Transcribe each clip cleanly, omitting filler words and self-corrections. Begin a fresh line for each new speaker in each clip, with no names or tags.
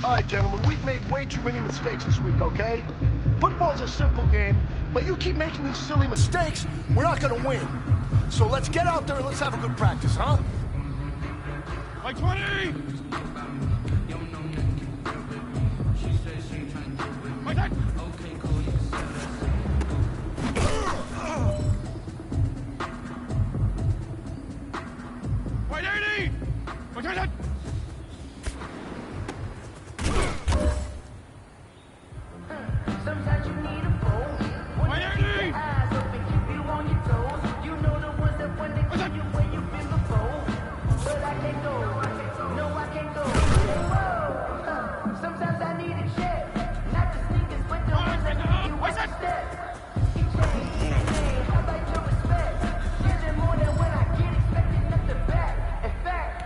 All right, gentlemen, we've made way too many mistakes this week, okay? Football's a simple game, but you keep making these silly mistakes, we're not gonna win. So let's get out there and let's have a good practice, huh?
Like 20! Like that! Like 80! Like that!
Sometimes you need a phone. One to keep your eyes open, keep you on your toes. You know the ones that want to keep you where you've been before. But I can't go. No, I can't go. Whoa. Sometimes I need a check. Not the sneakers, but the ones that make you watch your step. How about your respect? Giving more than what I get, expecting nothing back. In fact,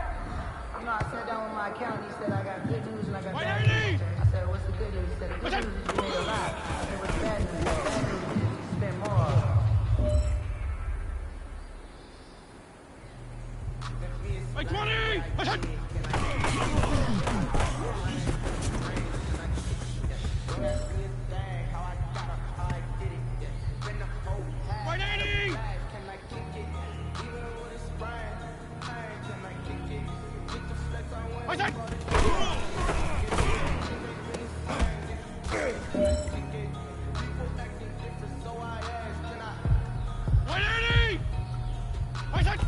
you know, I sat down with my accountant. He said I got good news and I got bad news. I said, what's the good news? He said, the good news is you made a lot. I said, what's the bad news? The bad news is you spend more.
Like 20! Like that! Like 80! Like that! Like 80! Like that!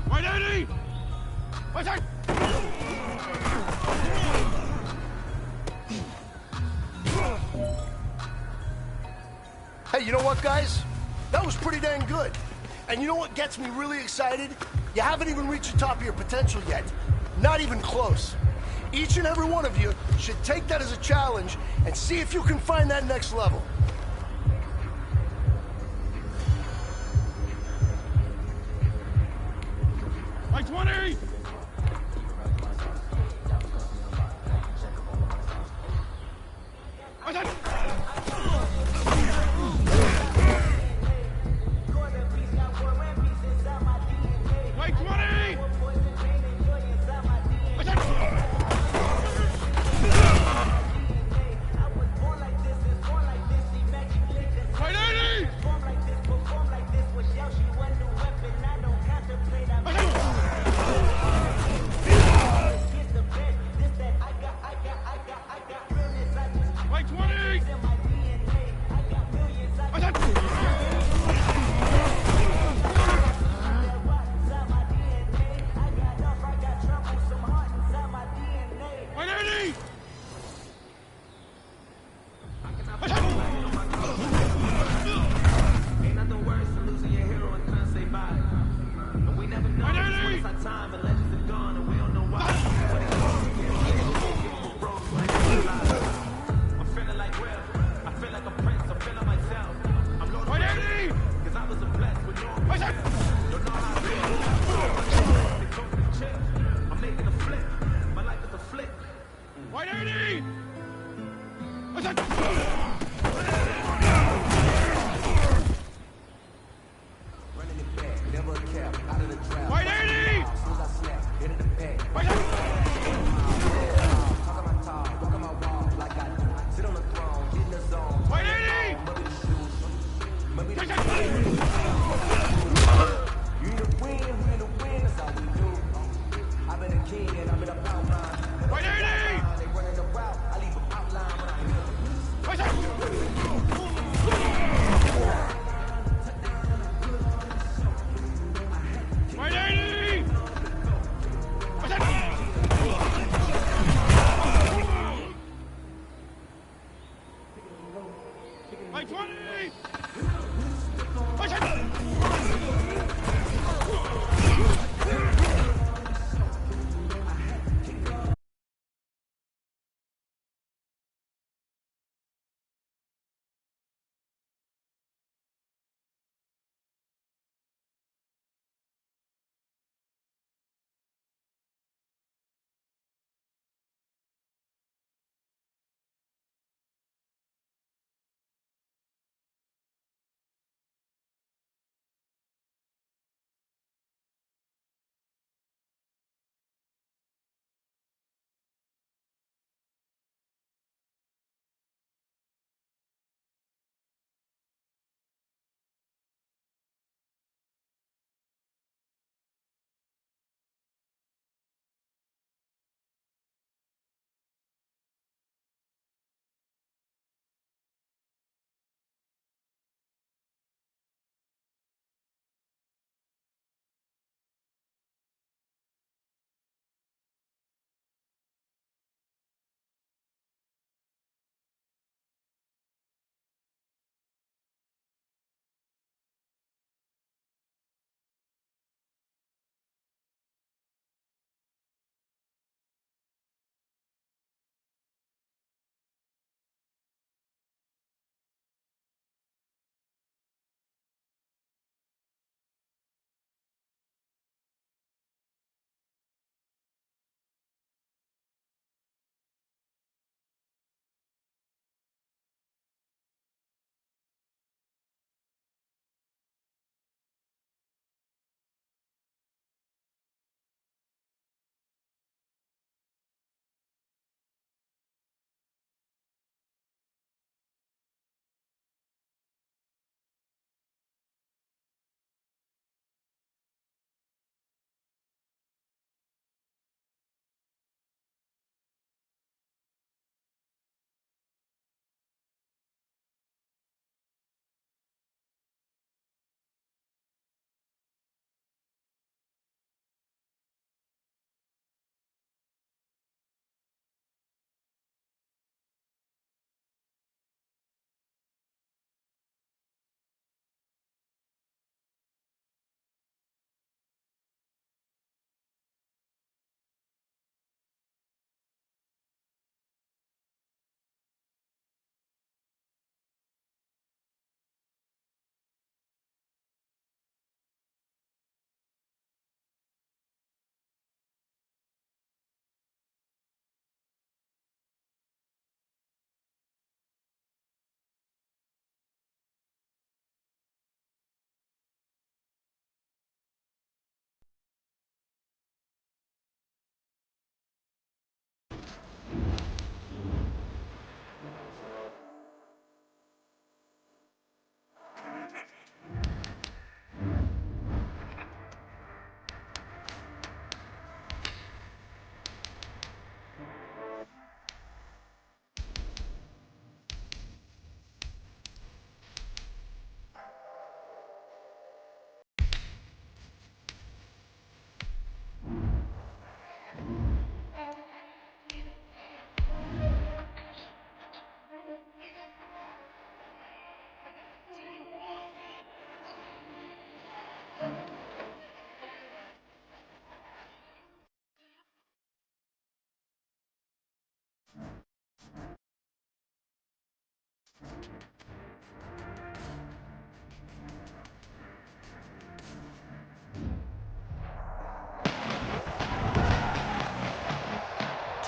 Like 80! Like that!
Hey, you know what, guys? That was pretty dang good. And you know what gets me really excited? You haven't even reached the top of your potential yet. Not even close. Each and every one of you should take that as a challenge and see if you can find that next level.
Like 20! Like that! Like 20! Like that! Like 80! Like that!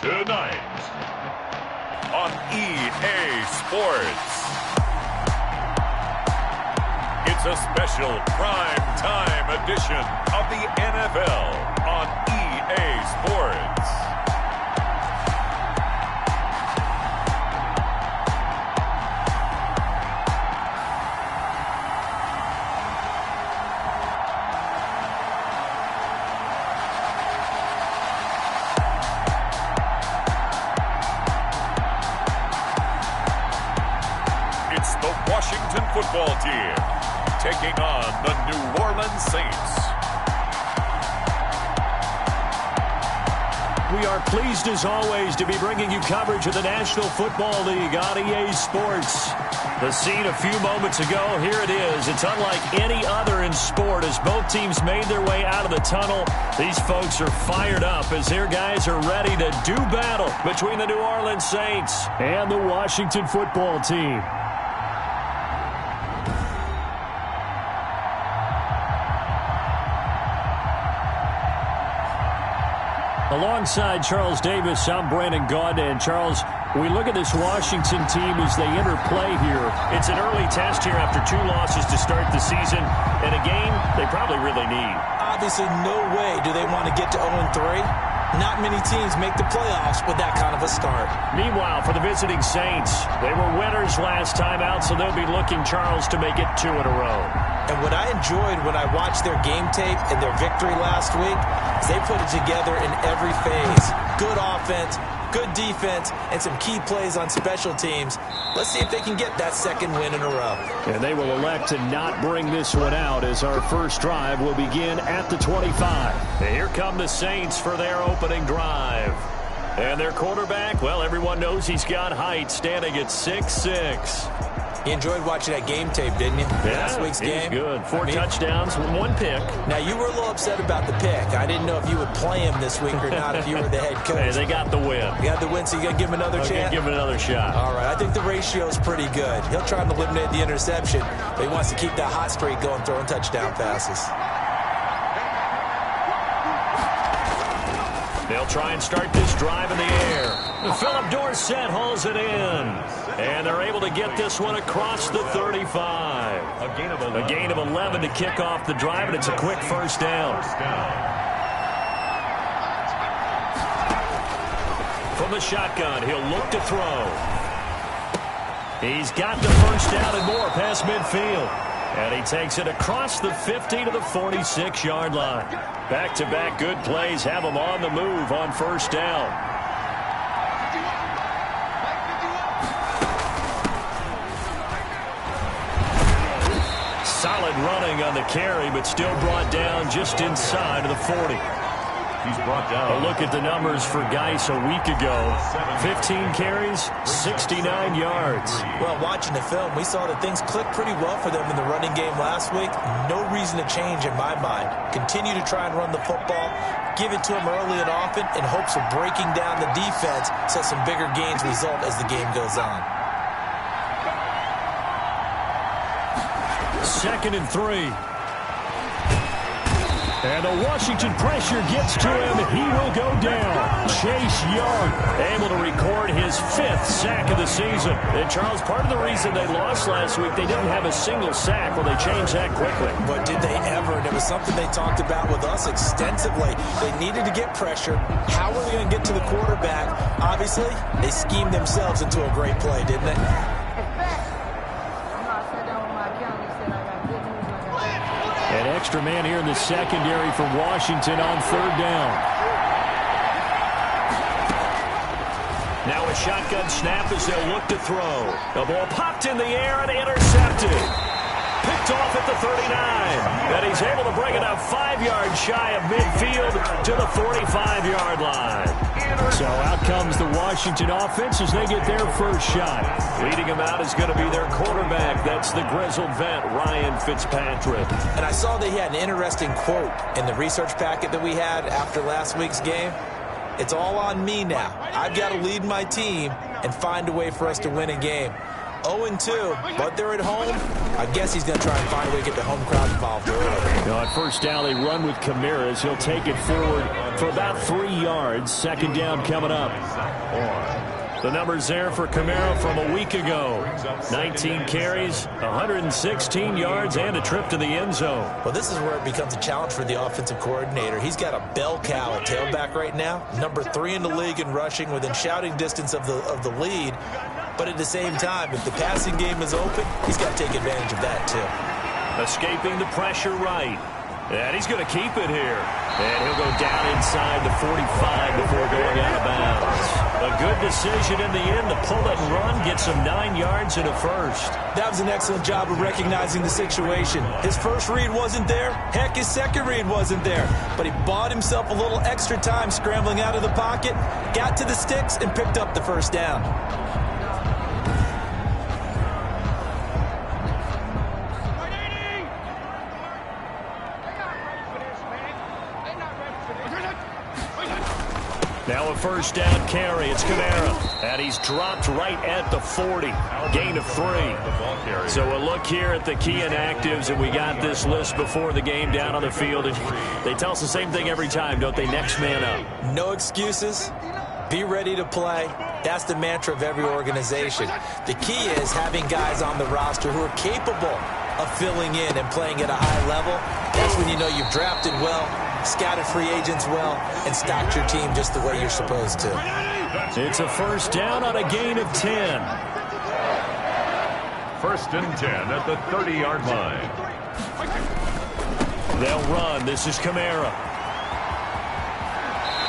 Tonight on EA Sports, it's a special prime time edition of the NFL on EA Sports. Washington football team taking on the New Orleans Saints.
We are pleased as always to be bringing you coverage of the National Football League on EA Sports. The scene a few moments ago, here it is. It's unlike any other in sport as both teams made their way out of the tunnel. These folks are fired up as their guys are ready to do battle between the New Orleans Saints and the Washington football team. Alongside Charles Davis, I'm Brandon Gaud. And Charles, we look at this Washington team as they interplay here. It's an early test here after 2 losses to start the season, and a game they probably really need.
Obviously, no way do they want to get to 0-3. Not many teams make the playoffs with that kind of a start.
Meanwhile, for the visiting Saints, they were winners last time out, so they'll be looking, Charles, to make it 2 in a row.
And what I enjoyed when I watched their game tape and their victory last week is they put it together in every phase. Good offense, good defense, and some key plays on special teams. Let's see if they can get that second win in a row.
And they will elect to not bring this one out as our first drive will begin at the 25. And here come the Saints for their opening drive. And their quarterback, well, everyone knows he's got height, standing at 6'6".
You enjoyed watching that game tape, didn't you?
Yeah,
last week's game.
Good. 4 touchdowns, 1 pick.
Now, you were a little upset about the pick. I didn't know if you would play him this week or not if you were the head coach.
Hey, they got the win.
You got the win, so you got to give him another chance?
Give him another shot.
All right, I think the ratio is pretty good. He'll try and eliminate the interception, but he wants to keep that hot streak going, throwing touchdown passes.
They'll try and start this drive in the air. Philip Dorsett hauls it in. And they're able to get this one across the 35. A gain of 11 to kick off the drive, and it's a quick first down. From the shotgun, he'll look to throw. He's got the first down and more past midfield. And he takes it across the 50 to the 46-yard line. Back-to-back good plays have him on the move on first down. Solid running on the carry, but still brought down just inside of the 40.
He's brought down.
A look at the numbers for Geis a week ago. 15 carries, 69 yards.
Well, watching the film, we saw that things clicked pretty well for them in the running game last week. No reason to change in my mind. Continue to try and run the football, give it to them early and often in hopes of breaking down the defense so some bigger gains result as the game goes on.
2nd and 3. And the Washington pressure gets to him. He will go down. Chase Young able to record his 5th sack of the season. And, Charles, part of the reason they lost last week, they didn't have a single sack. Well, they changed that quickly.
But did they ever? And it was something they talked about with us extensively. They needed to get pressure. How were they going to get to the quarterback? Obviously, they schemed themselves into a great play, didn't they?
An extra man here in the secondary for Washington on 3rd down. Now a shotgun snap as they'll look to throw. The ball popped in the air and intercepted. Picked off at the 39. And he's able to bring it up 5 yards shy of midfield to the 45-yard line. So out comes the Washington offense as they get their first shot. Leading them out is going to be their quarterback. That's the grizzled vet, Ryan Fitzpatrick.
And I saw they had an interesting quote in the research packet that we had after last week's game. It's all on me now. I've got to lead my team and find a way for us to win a game. 0-2, but they're at home. I guess he's going to try and find a way to get the home crowd involved early.
On first down, they run with Kamara. He'll take it forward for about 3 yards. Second down coming up. The numbers there for Kamara from a week ago. 19 carries, 116 yards, and a trip to the end zone.
Well, this is where it becomes a challenge for the offensive coordinator. He's got a bell cow at tailback right now, number 3 in the league in rushing, within shouting distance of the lead. But at the same time, if the passing game is open, he's got to take advantage of that too.
Escaping the pressure right. And he's going to keep it here. And he'll go down inside the 45 before going out of bounds. A good decision in the end to pull it and run, get some 9 yards and a first.
That was an excellent job of recognizing the situation. His first read wasn't there. Heck, his second read wasn't there. But he bought himself a little extra time scrambling out of the pocket, got to the sticks, and picked up the first down.
Now a first down carry. It's Kamara. And he's dropped right at the 40. Gain of 3. So a look here at the key inactives, and we got this list before the game down on the field. And they tell us the same thing every time, don't they? Next man up.
No excuses. Be ready to play. That's the mantra of every organization. The key is having guys on the roster who are capable of filling in and playing at a high level. That's when you know you've drafted well, scouted free agents well, and stocked your team just the way you're supposed to.
It's a first down on a gain of 10.
First and 10 at the 30-yard line.
They'll run. This is Kamara.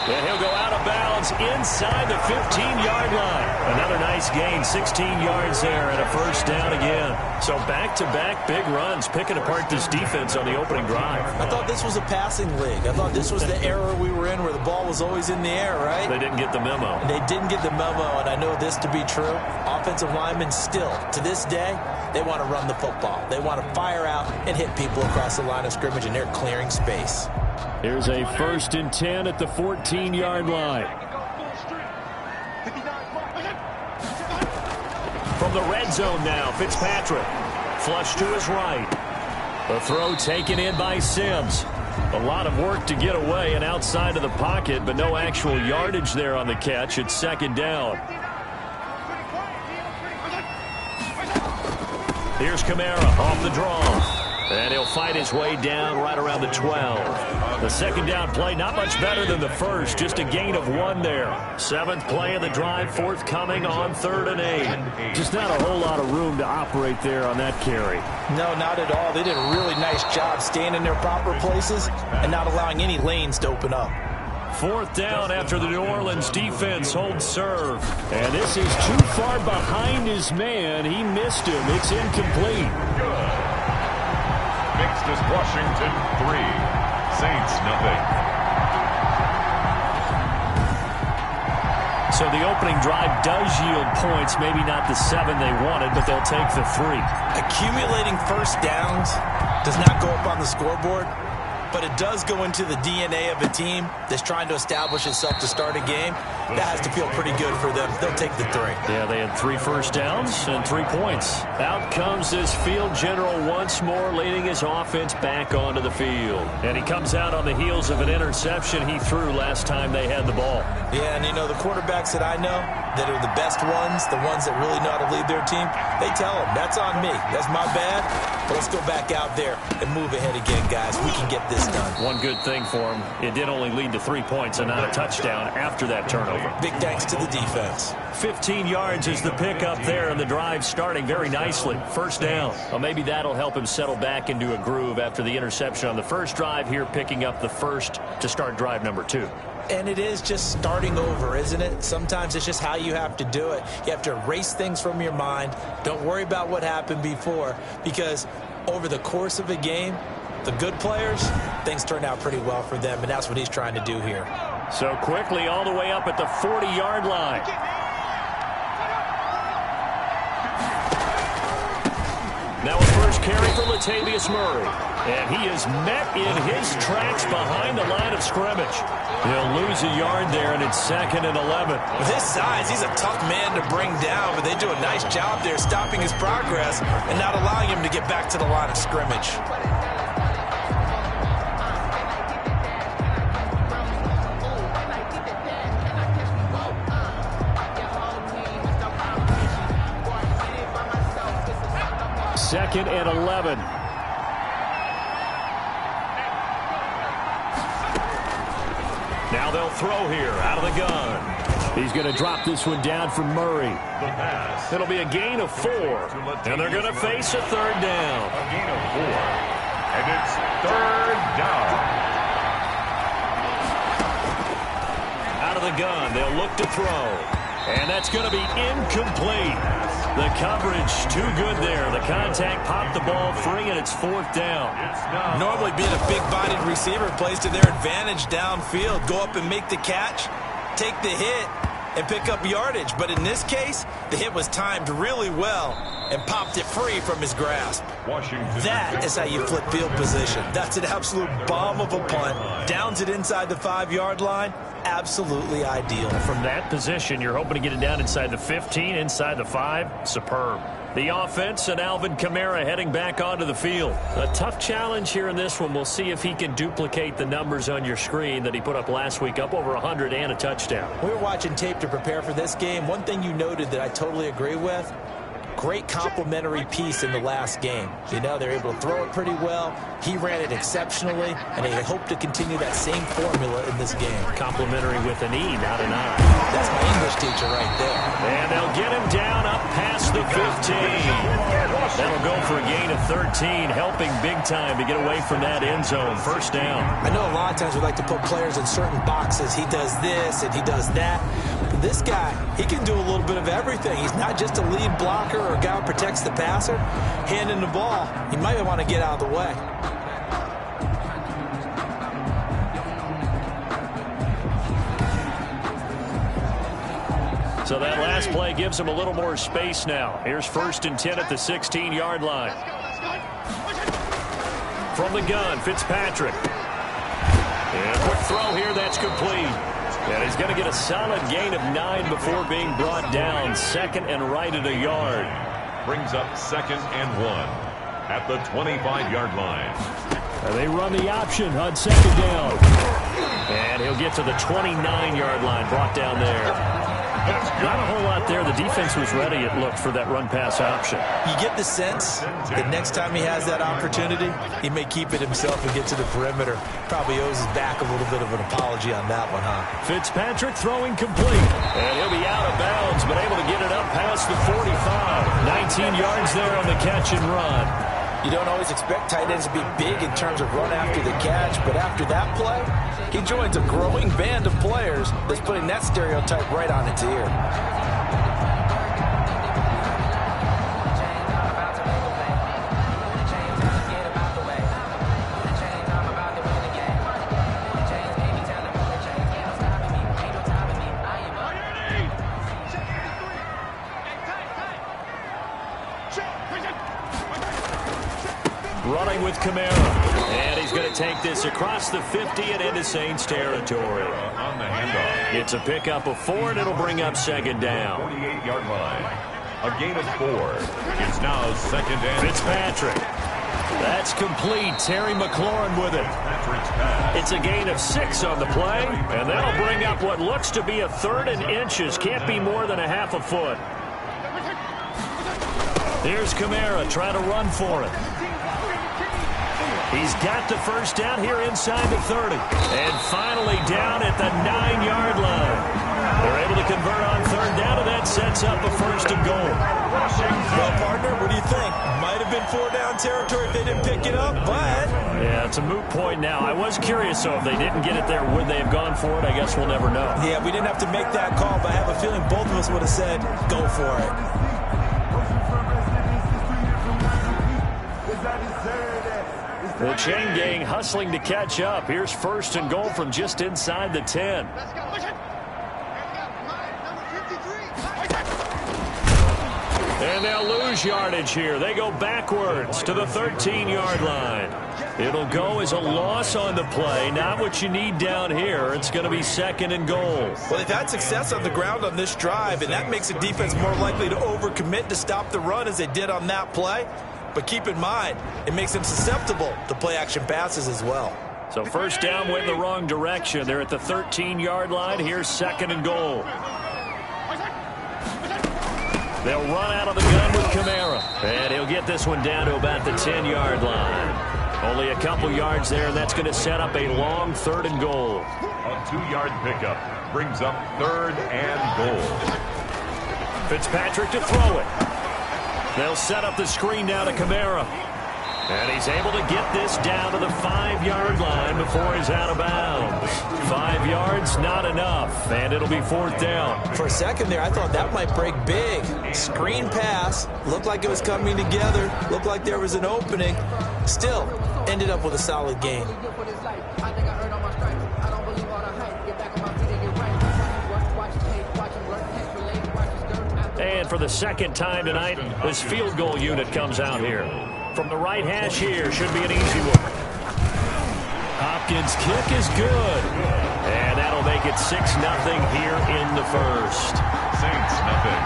And he'll go out of bounds inside the 15-yard line. Another nice gain, 16 yards there, and a first down again. So back-to-back big runs, picking apart this defense on the opening drive.
I thought this was a passing league. I thought this was the era we were in where the ball was always in the air, right?
They didn't get the memo.
And they didn't get the memo, and I know this to be true. Offensive linemen still, to this day, they want to run the football. They want to fire out and hit people across the line of scrimmage, and they're clearing space.
Here's a first and 10 at the 14-yard line. From the red zone now, Fitzpatrick. Flush to his right. The throw taken in by Sims. A lot of work to get away and outside of the pocket, but no actual yardage there on the catch. It's second down. Here's Kamara off the draw. And he'll fight his way down right around the 12. The second down play, not much better than the first. Just a gain of 1 there. 7th play of the drive, forthcoming on 3rd and 8. Just not a whole lot of room to operate there on that carry.
No, not at all. They did a really nice job staying in their proper places and not allowing any lanes to open up.
4th down after the New Orleans defense holds serve. And this is too far behind his man. He missed him. It's incomplete.
Mixed is Washington 3, Saints nothing.
So the opening drive does yield points, maybe not the 7 they wanted, but they'll take the 3.
Accumulating first downs does not go up on the scoreboard, but it does go into the DNA of a team that's trying to establish itself to start a game. That has to feel pretty good for them. They'll take the 3.
Yeah, they had 3 first downs and 3 points. Out comes this field general once more, leading his offense back onto the field. And he comes out on the heels of an interception he threw last time they had the ball.
Yeah, and you know, the quarterbacks that I know that are the best ones, the ones that really know how to lead their team, they tell them, that's on me. That's my bad. But let's go back out there and move ahead again, guys. We can get this done.
One good thing for him, it did only lead to 3 points and not a touchdown after that turnover.
Big thanks to the defense.
15 yards is the pickup there, and the drive starting very nicely. First down. Well, maybe that'll help him settle back into a groove after the interception on the first drive here, picking up the first to start drive number 2.
And it is just starting over, isn't it? Sometimes it's just how you have to do it. You have to erase things from your mind. Don't worry about what happened before, because over the course of a game, the good players, things turn out pretty well for them, and that's what he's trying to do here.
So quickly all the way up at the 40-yard line. Now a first carry for Latavius Murray. And he is met in his tracks behind the line of scrimmage. He'll lose a yard there, and it's 2nd and 11.
With his size, he's a tough man to bring down, but they do a nice job there stopping his progress and not allowing him to get back to the line of scrimmage.
Second and 11. Now they'll throw here out of the gun. He's going to drop this one down for Murray. It'll be a gain of 4. And they're going to face a 3rd down.
A gain of 4. And it's 3rd down.
Out of the gun, they'll look to throw. And that's going to be incomplete. The coverage too good there. The contact popped the ball free, and it's 4th down.
Normally being a big-bodied receiver plays to their advantage downfield. Go up and make the catch, take the hit, and pick up yardage. But in this case, the hit was timed really well and popped it free from his grasp. That is how you flip field position. That's an absolute bomb of a punt. Downs it inside the 5-yard line. Absolutely ideal.
From that position, you're hoping to get it down inside the 15, inside the 5. Superb. The offense and Alvin Kamara heading back onto the field. A tough challenge here in this one. We'll see if he can duplicate the numbers on your screen that he put up last week, up over 100 and a touchdown.
We were watching tape to prepare for this game. One thing you noted that I totally agree with, great complementary piece in the last game. You know, they're able to throw it pretty well. He ran it exceptionally, and they hope to continue that same formula in this game.
Complimentary with an E, not an I.
That's my English teacher right there.
And they'll get him down up past the 15. That'll go for a gain of 13, helping big time to get away from that end zone. 1st down.
I know a lot of times we like to put players in certain boxes. He does this and he does that. But this guy, he can do a little bit of everything. He's not just a lead blocker or a guy who protects the passer. Handing the ball, he might want to get out of the way.
So that last play gives him a little more space now. Here's 1st and 10 at the 16-yard line. From the gun, Fitzpatrick. And a quick throw here, that's complete. And he's going to get a solid gain of 9 before being brought down. 2nd and right at a yard.
Brings up 2nd and 1 at the 25-yard line.
And they run the option on 2nd down. And he'll get to the 29-yard line, brought down there. Not a whole lot there. The defense was ready, it looked, for that run-pass option.
You get the sense that next time he has that opportunity, he may keep it himself and get to the perimeter. Probably owes his back a little bit of an apology on that one, huh?
Fitzpatrick throwing complete. And he'll be out of bounds, but able to get it up past the 45. 19 yards there on the catch and run.
You don't always expect tight ends to be big in terms of run after the catch, but after that play, he joins a growing band of players that's putting that stereotype right on its ear.
Running with Kamara. And he's going to take this across the 50 and into Saints territory.
On the handoff.
It's a pickup of 4, and it'll bring up 2nd down.
48-yard line. A gain of 4. It's now 2nd and
Fitzpatrick. That's complete. Terry McLaurin with it. It's a gain of 6 on the play, and that'll bring up what looks to be a 3rd and inches. Can't be more than a half a foot. Here's Kamara trying to run for it. He's got the 1st down here inside the 30. And finally down at the 9-yard line. They're able to convert on 3rd down, and that sets up a 1st and goal.
Well, partner, what do you think? Might have been 4-down territory if they didn't pick it up, but...
Yeah, it's a moot point now. I was curious, so if they didn't get it there, would they have gone for it? I guess we'll never know.
Yeah, we didn't have to make that call, but I have a feeling both of us would have said, go for it.
The chain gang hustling to catch up. Here's 1st and goal from just inside the 10. And they'll lose yardage here. They go backwards to the 13-yard line. It'll go as a loss on the play. Not what you need down here. It's going to be 2nd and goal.
Well, they've had success on the ground on this drive, and that makes the defense more likely to overcommit to stop the run as they did on that play. But keep in mind, it makes them susceptible to play-action passes as well.
So first down went in the wrong direction. They're at the 13-yard line. Here's 2nd and goal. They'll run out of the gun with Kamara. And he'll get this one down to about the 10-yard line. Only a couple yards there, and that's going to set up a long 3rd and goal.
A 2-yard pickup brings up 3rd and goal.
Fitzpatrick to throw it. They'll set up the screen now to Kamara. And he's able to get this down to the 5-yard line before he's out of bounds. 5 yards, not enough, and it'll be 4th down.
For a second there, I thought that might break big. Screen pass, looked like it was coming together, looked like there was an opening. Still, ended up with a solid gain.
And for the 2nd time tonight, this field goal unit comes out here. From the right hash here, should be an easy one. Hopkins' kick is good. And that'll make it 6-0 here in the first.
Saints nothing.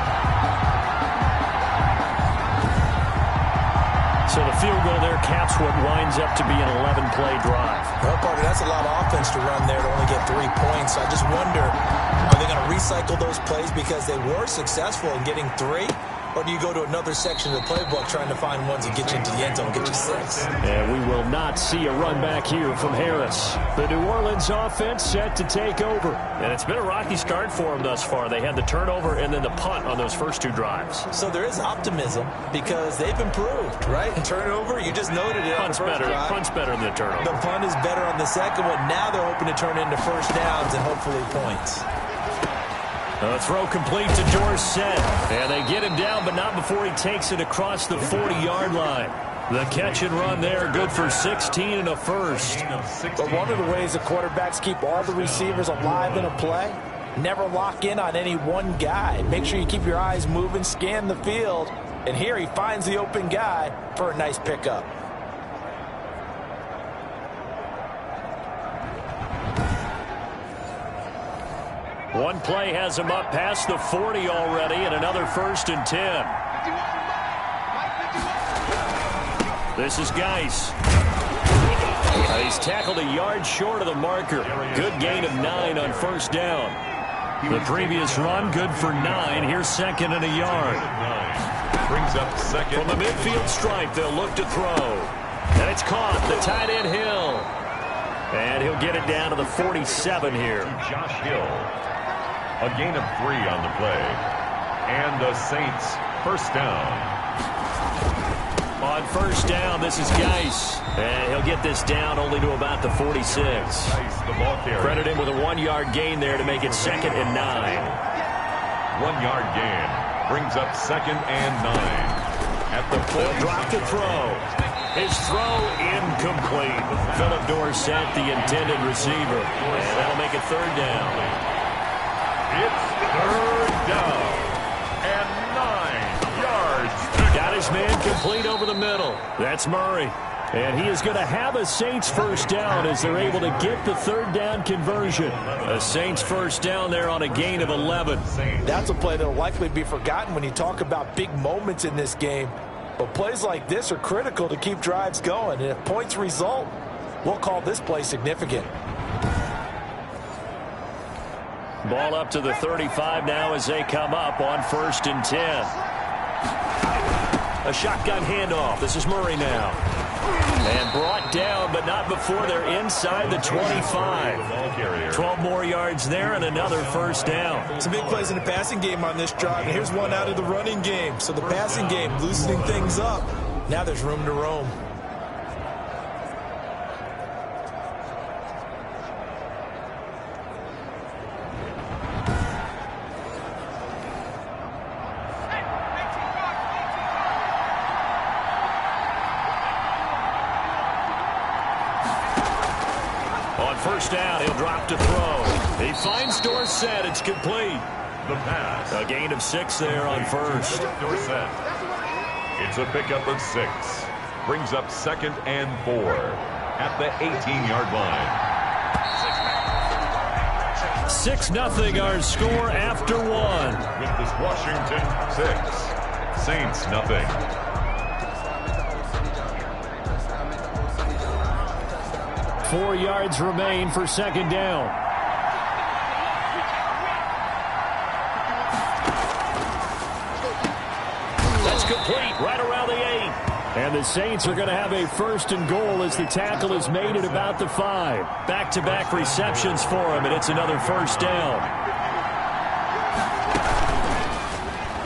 So the field goal there caps what winds up to be an 11-play drive.
Well, partner, that's a lot of offense to run there to only get 3 points. So I just wonder, are they going to recycle those plays because they were successful in getting 3? Or do you go to another section of the playbook trying to find ones that get you into the end zone, get you 6?
And we will not see a run back here from Harris. The New Orleans offense set to take over. And it's been a rocky start for them thus far. They had the turnover and then the punt on those first 2 drives.
So there is optimism because they've improved, right? And turnover, you just noted it.
Punt's better than the turnover.
The punt is better on the second one. Now they're hoping to turn into first downs and hopefully points.
A throw complete to Dorsett. And they get him down, but not before he takes it across the 40-yard line. The catch and run there, good for 16 and a first.
But one of the ways the quarterbacks keep all the receivers alive in a play, never lock in on any one guy. Make sure you keep your eyes moving, scan the field. And here he finds the open guy for a nice pickup.
One play has him up past the 40 already, and another 1st and 10. This is Geis. He's tackled a yard short of the marker. Good gain of 9 on 1st down. The previous run, good for 9. Here's 2nd and a yard.
Brings up 2nd.
From the midfield stripe, they'll look to throw. And it's caught, the tight end Hill. And he'll get it down to the 47 here.
Josh Hill. A gain of 3 on the play. And the Saints, 1st down.
On 1st down, this is Geis. And he'll get this down only to about the 46.
Geis, the ball carrier.
Credit him with a 1-yard gain there to make it 2nd and 9.
1-yard gain. Brings up 2nd and 9. At the
They'll drop to throw. His throw incomplete. Philip Dorsett, the intended receiver. And that'll make it 3rd down.
It's 3rd down and 9 yards.
Got his man complete over the middle. That's Murray. And he is going to have a Saints 1st down as they're able to get the 3rd down conversion. A Saints 1st down there on a gain of 11.
That's a play that will likely be forgotten when you talk about big moments in this game. But plays like this are critical to keep drives going. And if points result, we'll call this play significant.
Ball up to the 35 now as they come up on 1st and 10. A shotgun handoff. This is Murray now. And brought down, but not before they're inside the 25. 12 more yards there and another 1st down.
Some big plays in the passing game on this drive, and here's one out of the running game. So the passing game loosening things up. Now there's room to roam.
On 1st down, he'll drop to throw. He finds Dorsett. It's complete.
The pass.
A gain of 6 there on 1st.
Dorsett. It's a pickup of 6. Brings up 2nd and 4. at the 18-yard line.
6-0 our score after one.
With this Washington 6, Saints nothing.
Four yards remain for second down. That's complete right around the 8. And the Saints are going to have a first and goal as the tackle is made at about the 5. Back-to-back receptions for him, and it's another first down.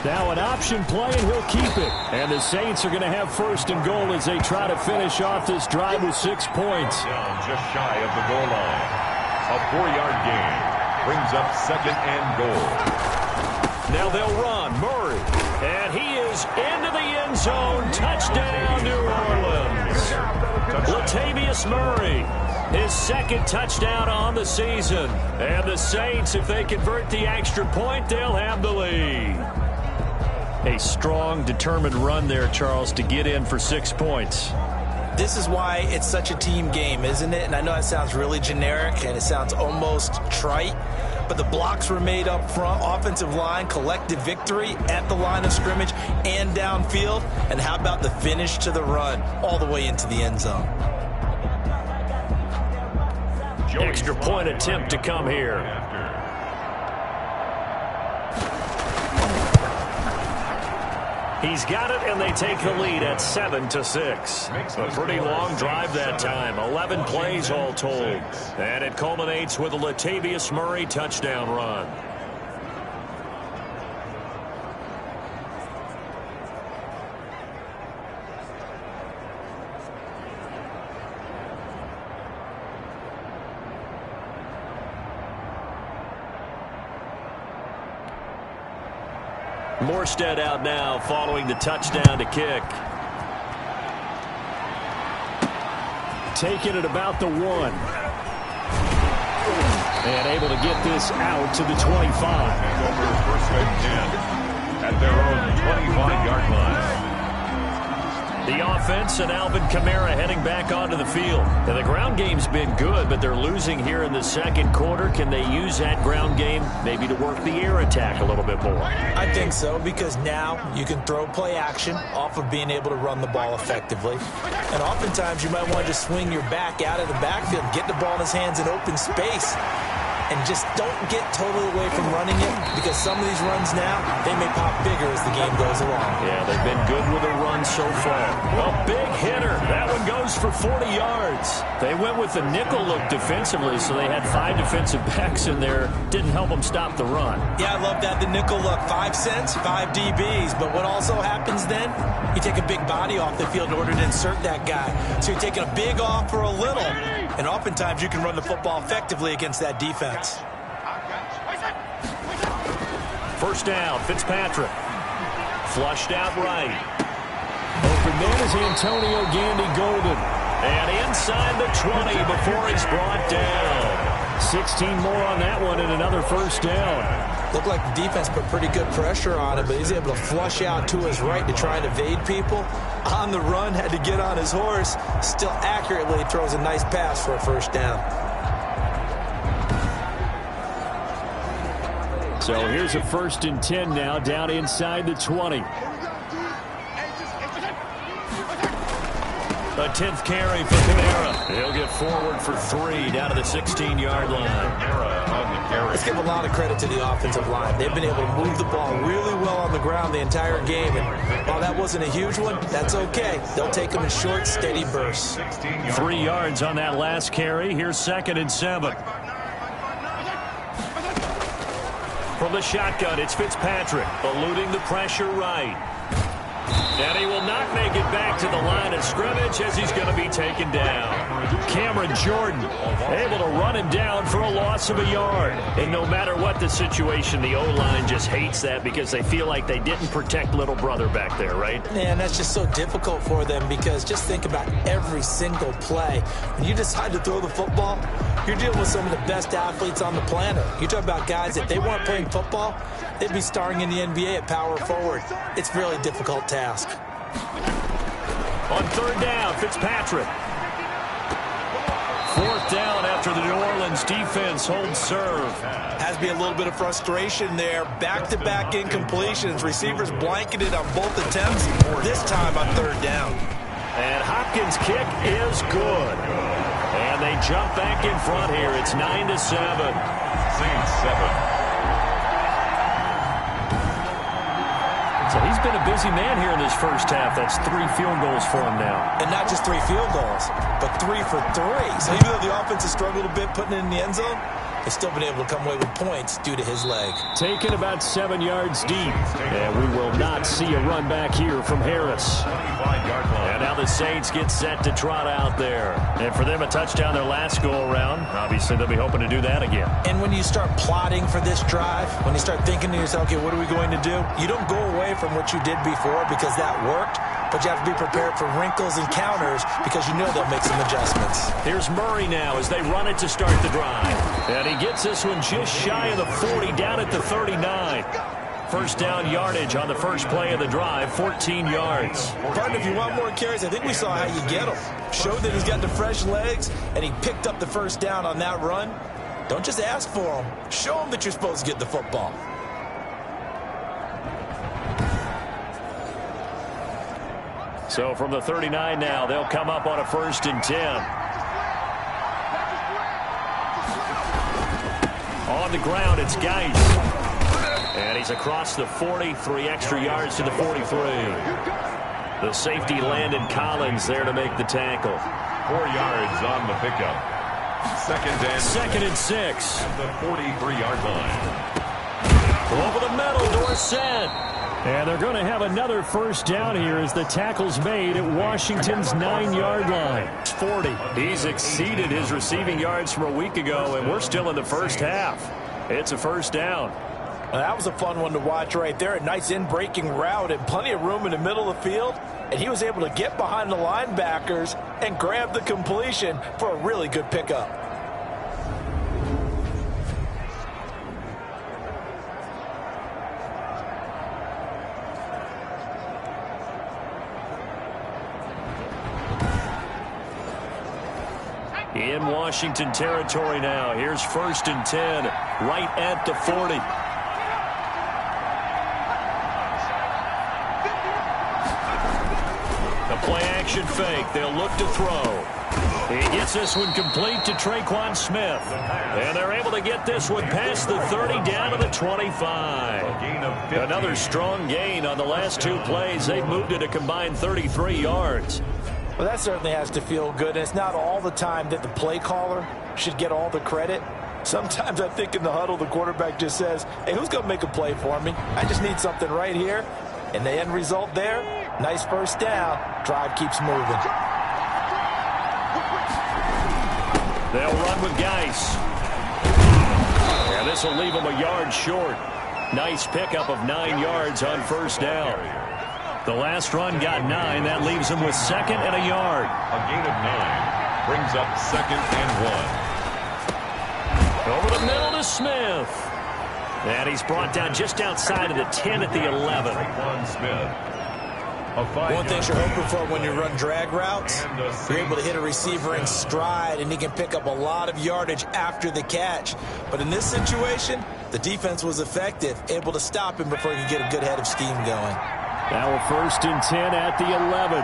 Now an option play, and he'll keep it. And the Saints are going to have first and goal as they try to finish off this drive with 6 points.
Down just shy of the goal line. A 4-yard gain brings up second and goal.
Now they'll run. Murray. And he is into the end zone. Touchdown, New Orleans. Latavius Murray, his second touchdown on the season. And the Saints, if they convert the extra point, they'll have the lead. A strong, determined run there, Charles, to get in for 6 points.
This is why it's such a team game, isn't it? And I know that sounds really generic and it sounds almost trite, but the blocks were made up front, offensive line, collective victory at the line of scrimmage and downfield. And how about the finish to the run all the way into the end zone?
Extra point attempt to come here. He's got it, and they take the lead at 7-6. A pretty long drive that time. 11 plays all told. And it culminates with a Latavius Murray touchdown run. Morstead out now following the touchdown to kick. Taking it about the 1. And able to get this out to the 25.
Over first and 10 at their own 25-yard line.
The offense and Alvin Kamara heading back onto the field. Now, the ground game's been good, but they're losing here in the second quarter. Can they use that ground game maybe to work the air attack a little bit more?
I think so, because now you can throw play action off of being able to run the ball effectively. And oftentimes you might want to just swing your back out of the backfield, get the ball in his hands in open space, and just don't get totally away from running it, because some of these runs now, they may pop bigger as the game goes along.
Yeah, they've been good with a run so far. A big hitter. That one goes for 40 yards. They went with the nickel look defensively, so they had 5 defensive backs in there. Didn't help them stop the run.
Yeah, I love that, the nickel look. 5 cents, 5 DBs. But what also happens then, you take a big body off the field in order to insert that guy. So you're taking a big off for a little. And oftentimes you can run the football effectively against that defense.
First down, Fitzpatrick. Flushed out right. Open man is Antonio Gandy Golden. And inside the 20 before he's brought down. 16 more on that one and another first down.
Looked like the defense put pretty good pressure on him, but he's able to flush out to his right to try and evade people. On the run, had to get on his horse. Still accurately throws a nice pass for a first down.
So here's a 1st and 10 now, down inside the 20. A 10th carry for Kamara. He'll get forward for 3 down to the 16-yard line.
Let's give a lot of credit to the offensive line. They've been able to move the ball really well on the ground the entire game. And while that wasn't a huge one, that's okay. They'll take them in short, steady bursts.
3 yards on that last carry. Here's 2nd and 7. From the shotgun, it's Fitzpatrick, eluding the pressure right. And he will not make it back to the line of scrimmage as he's going to be taken down. Cameron Jordan able to run him down for a loss of a yard. And no matter what the situation, the O-line just hates that because they feel like they didn't protect little brother back there, right?
Man, that's just so difficult for them because just think about every single play. When you decide to throw the football, you're dealing with some of the best athletes on the planet. You talk about guys, if they weren't playing football, they'd be starring in the NBA at power forward. It's a really difficult task.
On 3rd down, Fitzpatrick. 4th down after the New Orleans defense holds serve.
Has to be a little bit of frustration there. Back-to-back incompletions. Receivers blanketed on both attempts, this time on 3rd down.
And Hopkins' kick is good. And they jump back in front here. It's 9-7.
Saints 7.
So he's been a busy man here in this first half. That's 3 field goals for him now.
And not just 3 field goals, but 3 for 3. So even though the offense has struggled a bit putting it in the end zone, they've still been able to come away with points due to his leg.
Taken about 7 yards deep. And we will not see a run back here from Harris. And now the Saints get set to trot out there. And for them, a touchdown their last go-around. Obviously, they'll be hoping to do that again.
And when you start plotting for this drive, when you start thinking to yourself, okay, what are we going to do? You don't go away from what you did before because that worked, but you have to be prepared for wrinkles and counters because you know they'll make some adjustments.
Here's Murray now as they run it to start the drive. And he gets this one just shy of the 40, down at the 39. First down yardage on the first play of the drive, 14 yards.
Partner, if you want more carries, I think we saw how you get him. Showed that he's got the fresh legs, and he picked up the first down on that run. Don't just ask for him. Show him that you're supposed to get the football.
So from the 39 now, they'll come up on a 1st and 10. On the ground, it's Geis. And he's across the 40, 3 extra yards to the 43. The safety Landon Collins there to make the tackle.
4 yards on the pickup.
2nd and 6.
At the 43-yard line.
Over the middle, Dorsett. And they're going to have another first down here as the tackle's made at Washington's 9-yard line. 40. He's exceeded his receiving yards from a week ago, and we're still in the first half. It's a first down.
Well, that was a fun one to watch right there. A nice in-breaking route and plenty of room in the middle of the field. And he was able to get behind the linebackers and grab the completion for a really good pickup.
In Washington territory now. Here's 1st and 10, right at the 40. The play-action fake. They'll look to throw. He gets this one complete to Traquan Smith. And they're able to get this one past the 30 down to the 25. Another strong gain on the last 2 plays. They've moved it a combined 33 yards.
Well, that certainly has to feel good. And it's not all the time that the play caller should get all the credit. Sometimes I think in the huddle, the quarterback just says, hey, who's going to make a play for me? I just need something right here. And the end result there, nice first down. Drive keeps moving.
They'll run with Geis. And this will leave them a yard short. Nice pickup of 9 yards on first down. The last run got 9. That leaves them with 2nd and a yard.
A gain of 9 brings up 2nd and 1.
Over the middle to Smith. And he's brought down just outside of the 10 at the 11.
Traquan Smith.
One thing you're hoping for when you run drag routes, you're able to hit a receiver in stride, and he can pick up a lot of yardage after the catch. But in this situation, the defense was effective, able to stop him before he could get a good head of steam going.
Now a 1st and 10 at the 11.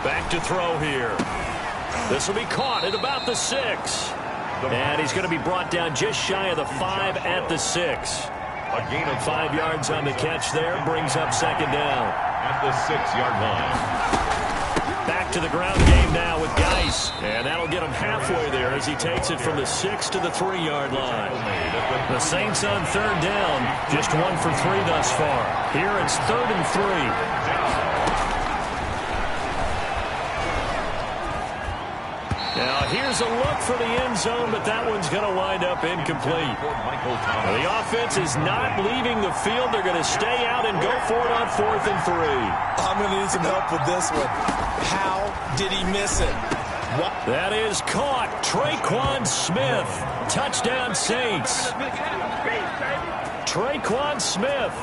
Back to throw here. This will be caught at about the 6. And he's going to be brought down just shy of the 5 at the 6.
A gain of
5 yards on the catch there brings up 2nd down.
At the 6-yard line.
Back to the ground game now with Geis. And that'll get him halfway there as he takes it from the 6 to the 3-yard line. The Saints on 3rd down. Just 1 for 3 thus far. Here it's 3rd and 3. Now here's a look for the end zone, but that one's going to wind up incomplete. The offense is not leaving the field. They're going to stay out and go for it on 4th and 3.
I'm going to need some help with this one. How did he miss it? What?
That is caught. Traquan Smith. Touchdown Saints. Traquan Smith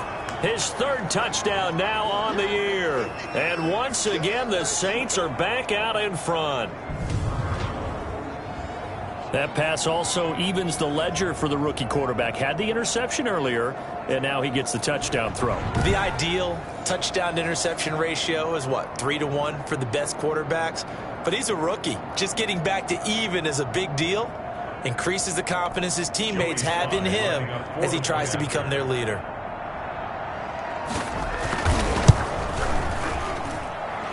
His third touchdown now on the year. And once again, the Saints are back out in front. That pass also evens the ledger for the rookie quarterback. Had the interception earlier, and now he gets the touchdown throw.
The ideal touchdown-to-interception ratio is, what, 3-to-1 for the best quarterbacks? But he's a rookie. Just getting back to even is a big deal. Increases the confidence his teammates have in him as he tries to become their leader.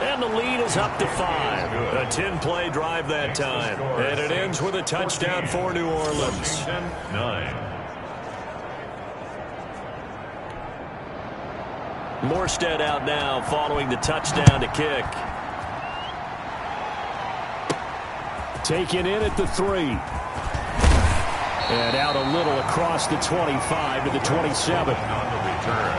And the lead is up to 5. A 10-play drive that time. And it ends with a touchdown for New Orleans.
9.
Morstead out now following the touchdown to kick. Taken in at the 3. And out a little across the 25 to the 27.
On the return,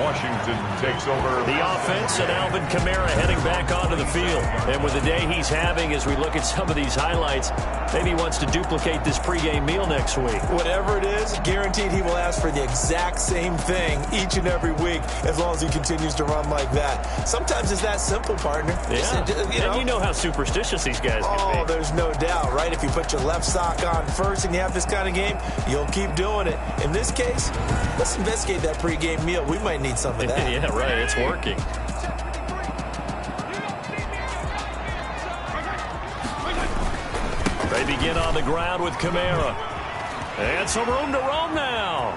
Washington takes over
the offense, and Alvin Kamara heading back onto the field. And with the day he's having, as we look at some of these highlights, maybe he wants to duplicate this pregame meal next week.
Whatever it is, guaranteed he will ask for the exact same thing each and every week as long as he continues to run like that. Sometimes it's that simple, partner.
Yeah, and you know how superstitious these guys can be.
Oh, there's no doubt, right? If you put your left sock on first and you have this kind of game, you'll keep doing it. In this case, let's investigate that pregame meal. We might need some of that.
Yeah, right. It's working. They begin on the ground with Kamara. And some room to roam now.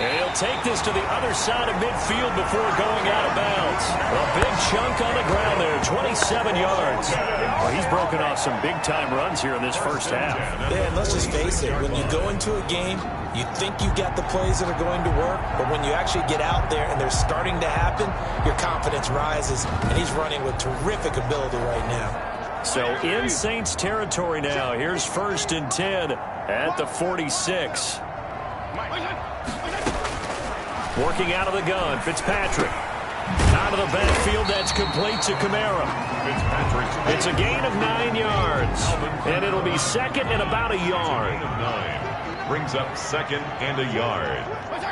And he'll take this to the other side of midfield before going out of bounds. A big chunk on the ground there, 27 yards. Well, he's broken off some big-time runs here in this first half.
Yeah, and let's just face it, when you go into a game, you think you've got the plays that are going to work, but when you actually get out there and they're starting to happen, your confidence rises, and he's running with terrific ability right now.
So in Saints territory now. Here's 1st and 10 at the 46. Working out of the gun, Fitzpatrick. Out of the backfield, that's complete to Kamara. It's a gain of 9 yards, and it'll be second and about a yard.
Brings up second and a yard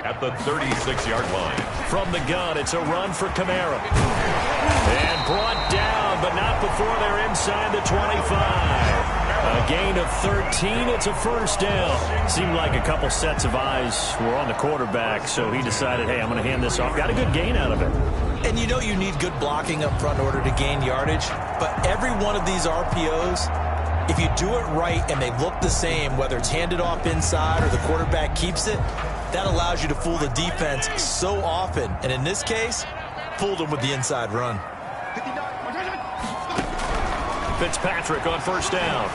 at the 36-yard line.
From the gun, it's a run for Kamara. And brought down, but not before they're inside the 25. A gain of 13. It's a first down. Seemed like a couple sets of eyes were on the quarterback, so he decided, hey, I'm going to hand this off. Got a good gain out of it.
And you know you need good blocking up front in order to gain yardage, but every one of these RPOs, if you do it right and they look the same, whether it's handed off inside or the quarterback keeps it, that allows you to fool the defense so often. And in this case, fooled them with the inside run.
Fitzpatrick on first down.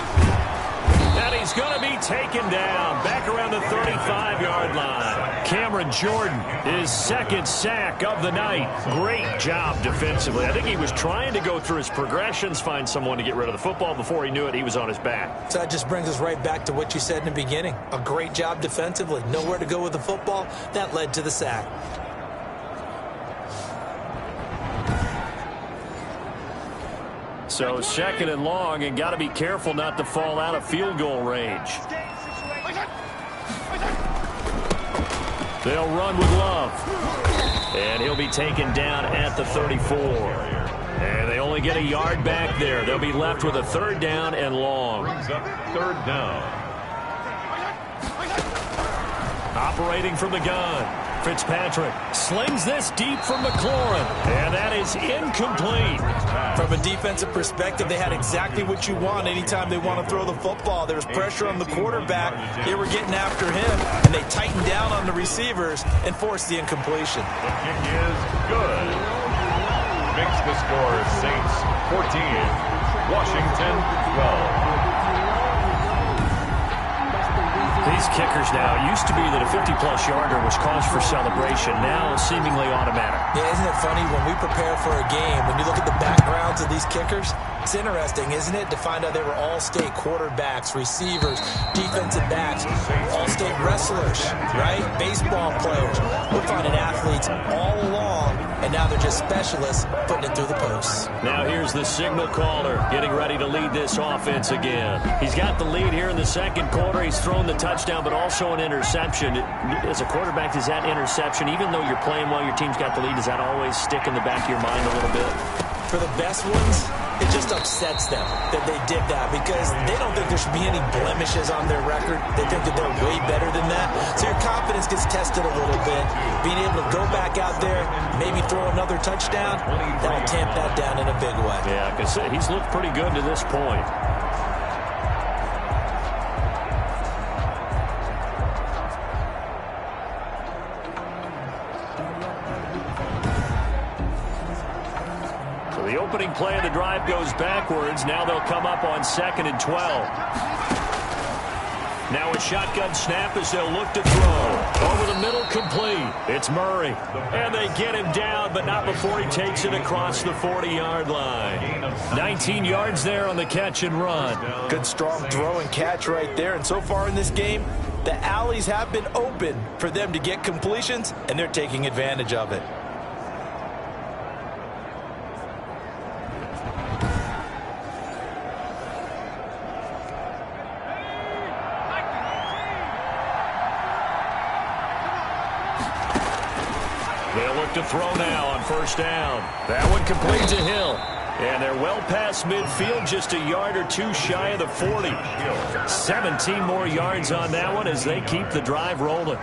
And he's going to be taken down back around the 35-yard line. Cameron Jordan, his second sack of the night. Great job defensively. I think he was trying to go through his progressions, find someone to get rid of the football. Before he knew it, he was on his back.
So that just brings us right back to what you said in the beginning. A great job defensively. Nowhere to go with the football. That led to the sack.
So second and long, and got to be careful not to fall out of field goal range. They'll run with Love. And he'll be taken down at the 34. And they only get a yard back there. They'll be left with a third down and long.
Brings up third down.
Operating from the gun. Fitzpatrick slings this deep from McLaurin. And that is incomplete.
From a defensive perspective, they had exactly what you want anytime they want to throw the football. There was pressure on the quarterback. They were getting after him, and they tightened down on the receivers and forced the incompletion.
The kick is good. Makes the score Saints 14, Washington 12.
These kickers now, it used to be that a 50-plus yarder was cause for celebration. Now seemingly automatic.
Yeah, isn't it funny? When we prepare for a game, when you look at the backgrounds of these kickers, It's interesting, isn't it, to find out they were all-state quarterbacks, receivers, defensive backs, all-state wrestlers, right? Baseball players. We're finding athletes all along, and now they're just specialists putting it through the posts.
Now here's the signal caller getting ready to lead this offense again. He's got the lead here in the second quarter. He's thrown the touchdown, but also an interception. As a quarterback, does that interception, even though you're playing while your team's got the lead, does that always stick in the back of your mind a little bit?
For the best ones, it just upsets them that they did that because they don't think there should be any blemishes on their record. They think that they're way better than that. So your confidence gets tested a little bit. Being able to go back out there, maybe throw another touchdown, that'll tamp that down in a big way.
Yeah, because he's looked pretty good to this point. The opening play of the drive goes backwards. Now they'll come up on 2nd and 12. Now a shotgun snap as they'll look to throw. Over the middle, complete. It's Murray. And they get him down, but not before he takes it across the 40-yard line. 19 yards there on the catch and run.
Good, strong throw and catch right there. And so far in this game, the alleys have been open for them to get completions, and they're taking advantage of it.
They'll look to throw now on first down. That one complete to Hill. And they're well past midfield, just a yard or two shy of the 40. 17 more yards on that one as they keep the drive rolling.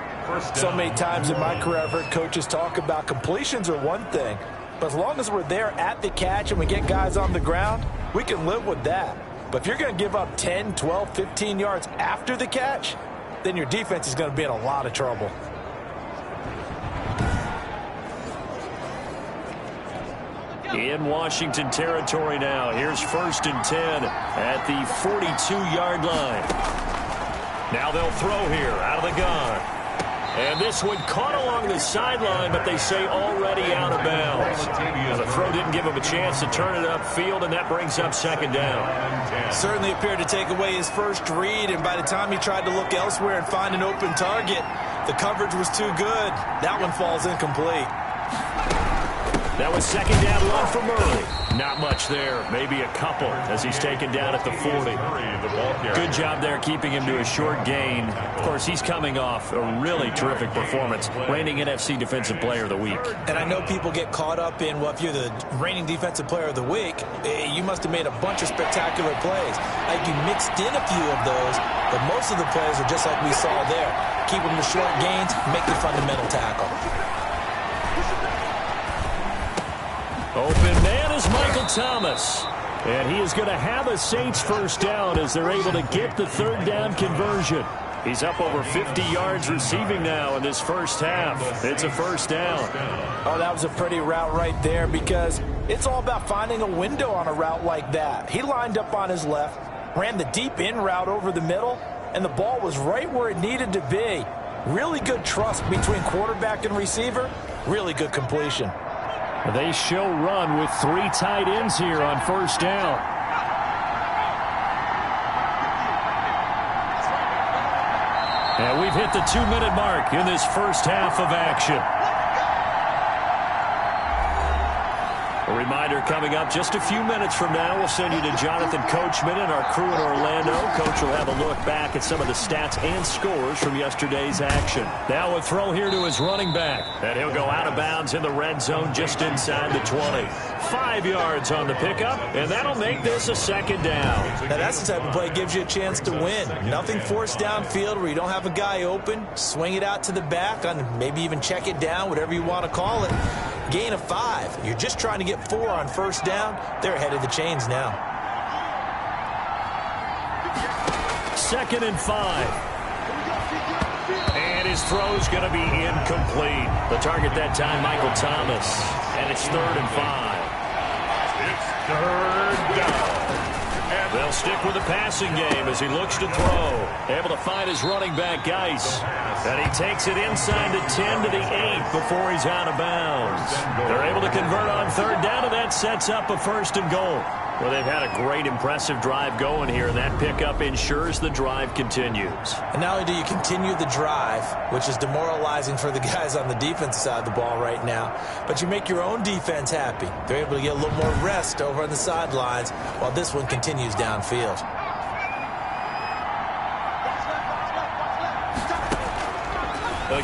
So many times in my career I've heard coaches talk about completions are one thing, but as long as we're there at the catch and we get guys on the ground, we can live with that. But if you're going to give up 10, 12, 15 yards after the catch, then your defense is going to be in a lot of trouble.
In Washington territory now. Here's 1st and 10 at the 42-yard line. Now they'll throw here out of the gun. And this one caught along the sideline, but they say already out of bounds. Now the throw didn't give him a chance to turn it upfield, and that brings up 2nd down.
Certainly appeared to take away his first read, and by the time he tried to look elsewhere and find an open target, the coverage was too good. That one falls incomplete.
That was 2nd down run for Murray. Not much there, maybe a couple as he's taken down at the 40. Good job there keeping him to a short gain. Of course, he's coming off a really terrific performance, reigning NFC Defensive Player of the Week.
And I know people get caught up in, well, if you're the reigning Defensive Player of the Week, you must have made a bunch of spectacular plays. Like you mixed in a few of those, but most of the plays are just like we saw there. Keep them to short gains, make the fundamental tackle.
Open man is Michael Thomas. And he is going to have a Saints first down as they're able to get the 3rd down conversion. He's up over 50 yards receiving now in this first half. It's a first down.
Oh, that was a pretty route right there because it's all about finding a window on a route like that. He lined up on his left, ran the deep in route over the middle, and the ball was right where it needed to be. Really good trust between quarterback and receiver. Really good completion.
They show run with 3 tight ends here on first down. And we've hit the 2-minute mark in this first half of action. A reminder coming up just a few minutes from now. We'll send you to Jonathan Coachman and our crew in Orlando. Coach will have a look back at some of the stats and scores from yesterday's action. Now a throw here to his running back. And he'll go out of bounds in the red zone just inside the 20. 5 yards on the pickup, and that'll make this a 2nd down.
Now that's the type of play that gives you a chance to win. Nothing forced downfield where you don't have a guy open. Swing it out to the back, and maybe even check it down, whatever you want to call it. Gain of 5. You're just trying to get 4 on first down. They're ahead of the chains now.
2nd and 5. And his throw's going to be incomplete. The target that time, Michael Thomas. And it's 3rd and 5. It's 3rd down. And they'll stick with the passing game as he looks to throw. Able to find his running back, Geis. And he takes it inside the 10 to the 8 before he's out of bounds. They're able to convert on 3rd down, and that sets up a 1st and goal. Well, they've had a great, impressive drive going here, and that pickup ensures the drive continues.
And not only do you continue the drive, which is demoralizing for the guys on the defensive side of the ball right now, but you make your own defense happy. They're able to get a little more rest over on the sidelines while this one continues downfield.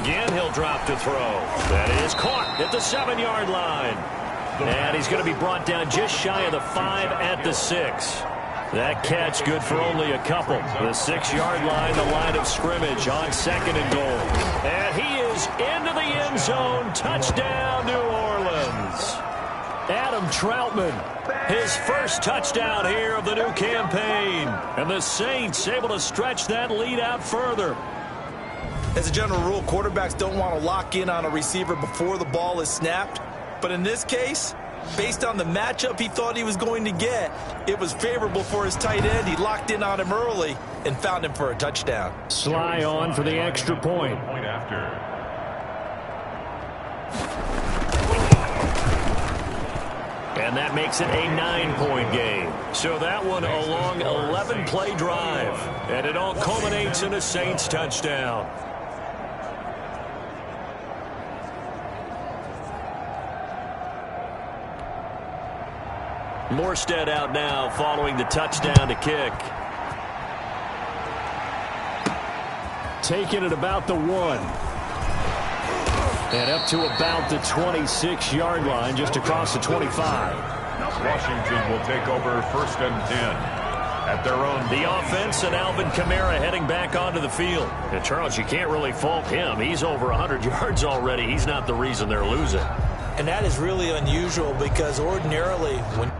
Again, he'll drop to throw. That is caught at the 7-yard line. And he's going to be brought down just shy of the 5 at the 6. That catch good for only a couple. The 6-yard line, the line of scrimmage on 2nd and goal. And he is into the end zone. Touchdown, New Orleans. Adam Troutman, his first touchdown here of the new campaign. And the Saints able to stretch that lead out further.
As a general rule, quarterbacks don't want to lock in on a receiver before the ball is snapped. But in this case, based on the matchup he thought he was going to get, it was favorable for his tight end. He locked in on him early and found him for a touchdown.
Sly on for the extra point. And that makes it a 9-point game. So that one a long 11-play drive. And it all culminates in a Saints touchdown. Morstead out now following the touchdown to kick. Taking it about the 1. And up to about the 26-yard line, just across the 25.
Washington will take over 1st and 10 at their own.
The offense and Alvin Kamara heading back onto the field. And Charles, you can't really fault him. He's over 100 yards already. He's not the reason they're losing.
And that is really unusual because ordinarily when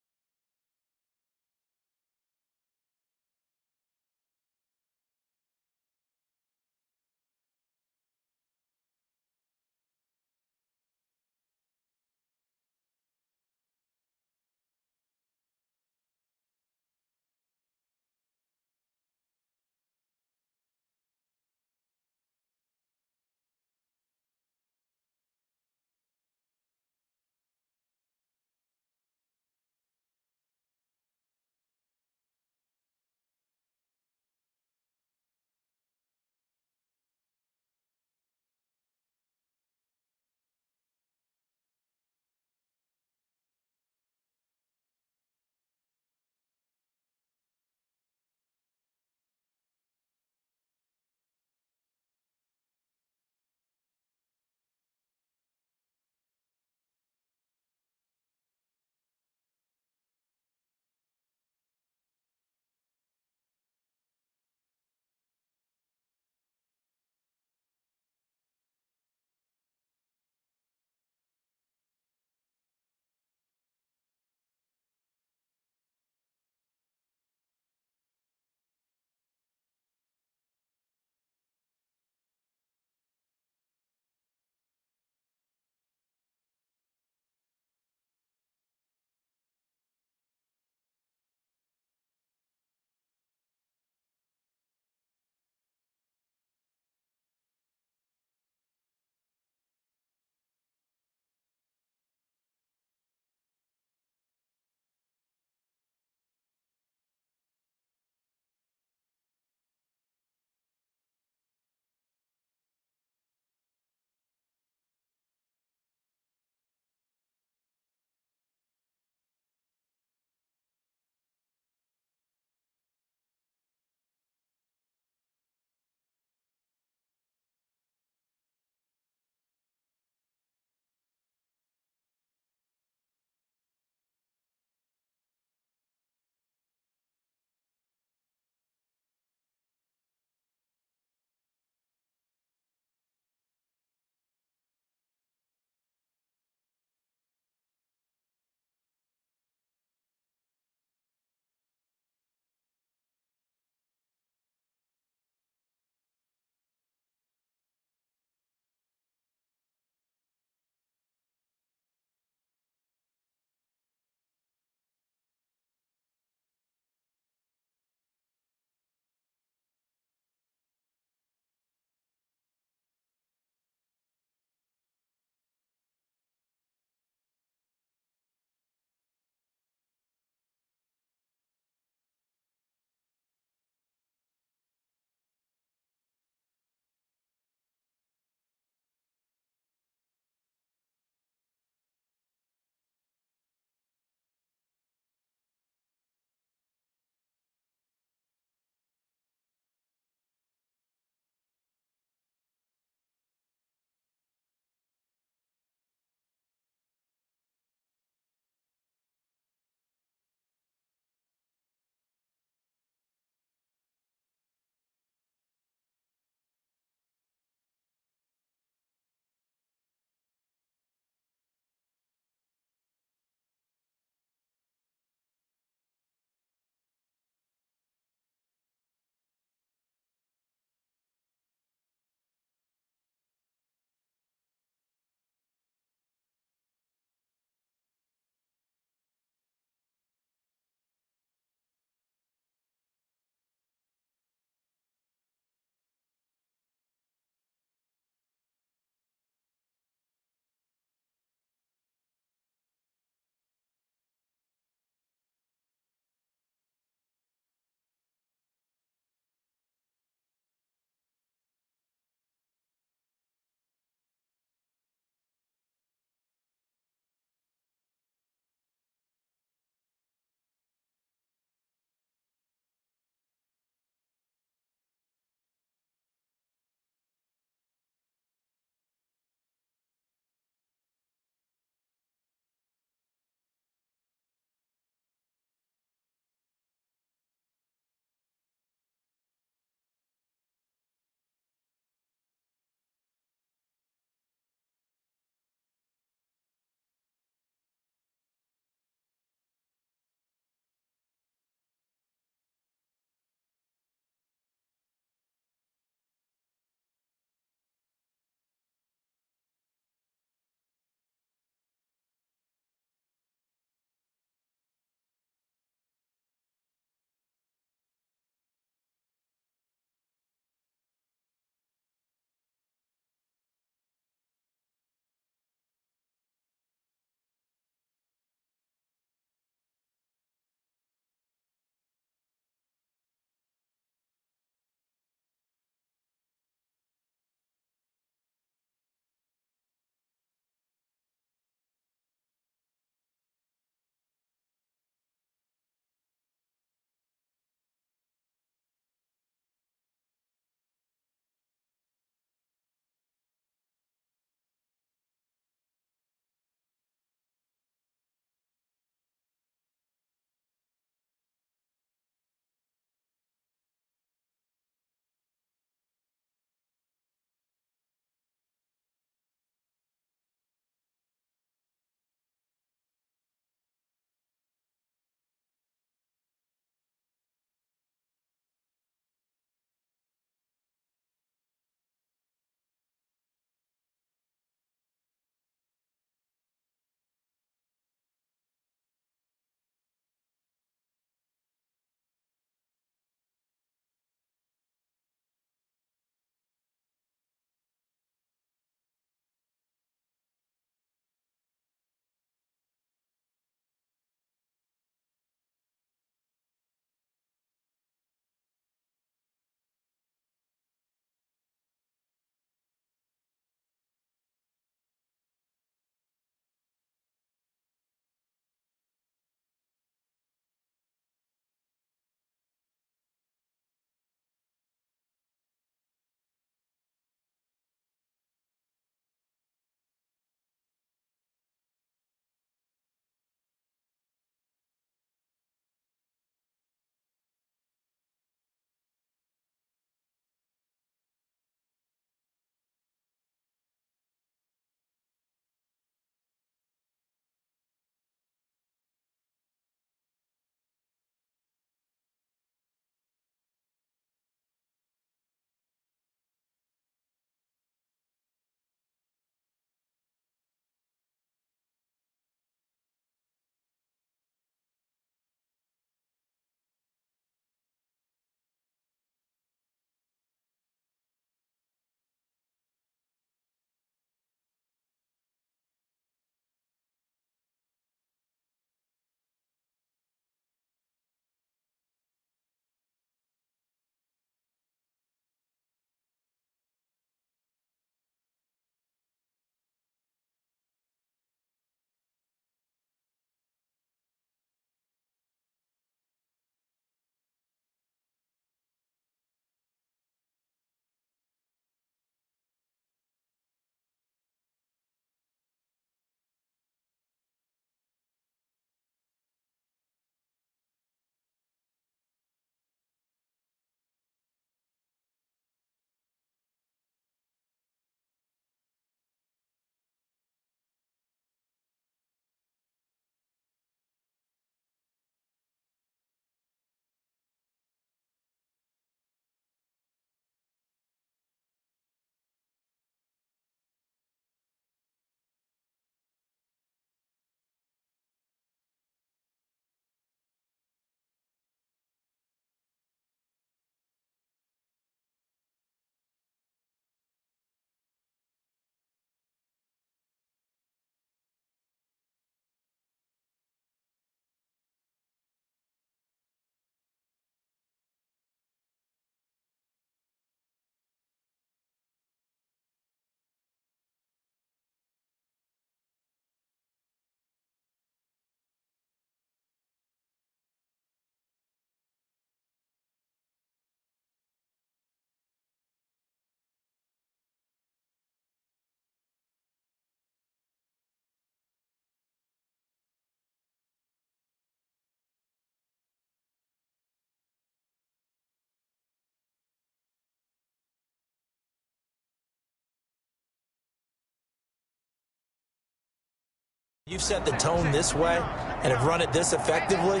You've set the tone this way and have run it this effectively,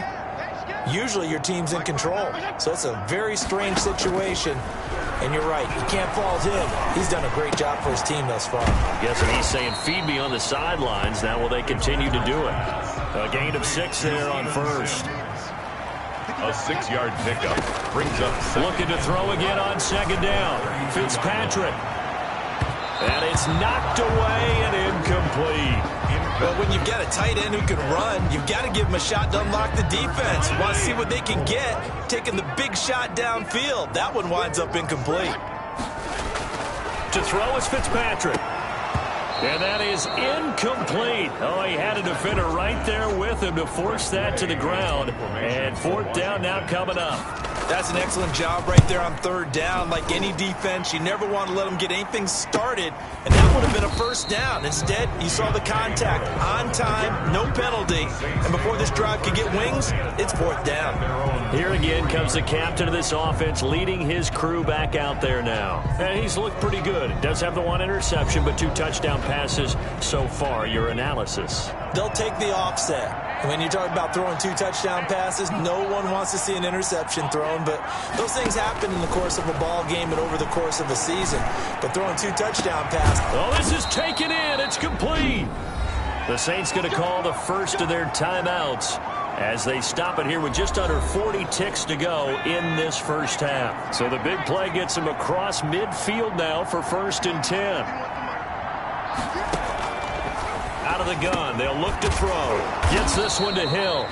usually your team's in control. So it's a very strange situation. And you're right, you can't fault him. He's done a great job for his team thus far.
I'm guessing he's saying, feed me on the sidelines. Now will they continue to do it? A gain of 6 there on first.
A 6-yard pickup brings up second.
Looking to throw again on second down. Fitzpatrick. And it's knocked away and incomplete.
But when you've got a tight end who can run, you've got to give him a shot to unlock the defense. You want to see what they can get, taking the big shot downfield. That one winds up incomplete.
To throw is Fitzpatrick. And that is incomplete. Oh, he had a defender right there with him to force that to the ground. And 4th down now coming up.
That's an excellent job right there on 3rd down. Like any defense, you never want to let them get anything started, and that would have been a 1st down. Instead, you saw the contact on time, no penalty, and before this drive could get wings, it's 4th down.
Here again comes the captain of this offense, leading his crew back out there now. And he's looked pretty good. Does have the 1 interception, but 2 touchdown passes so far. Your analysis?
They'll take the offset. When you talk about throwing 2 touchdown passes, no one wants to see an interception thrown, but those things happen in the course of a ball game and over the course of a season. But throwing 2 touchdown passes.
Oh, this is taken in. It's complete. The Saints going to call the first of their timeouts as they stop it here with just under 40 ticks to go in this first half. So the big play gets them across midfield now for 1st and 10. Out of the gun, they'll look to throw. Gets this one to Hill.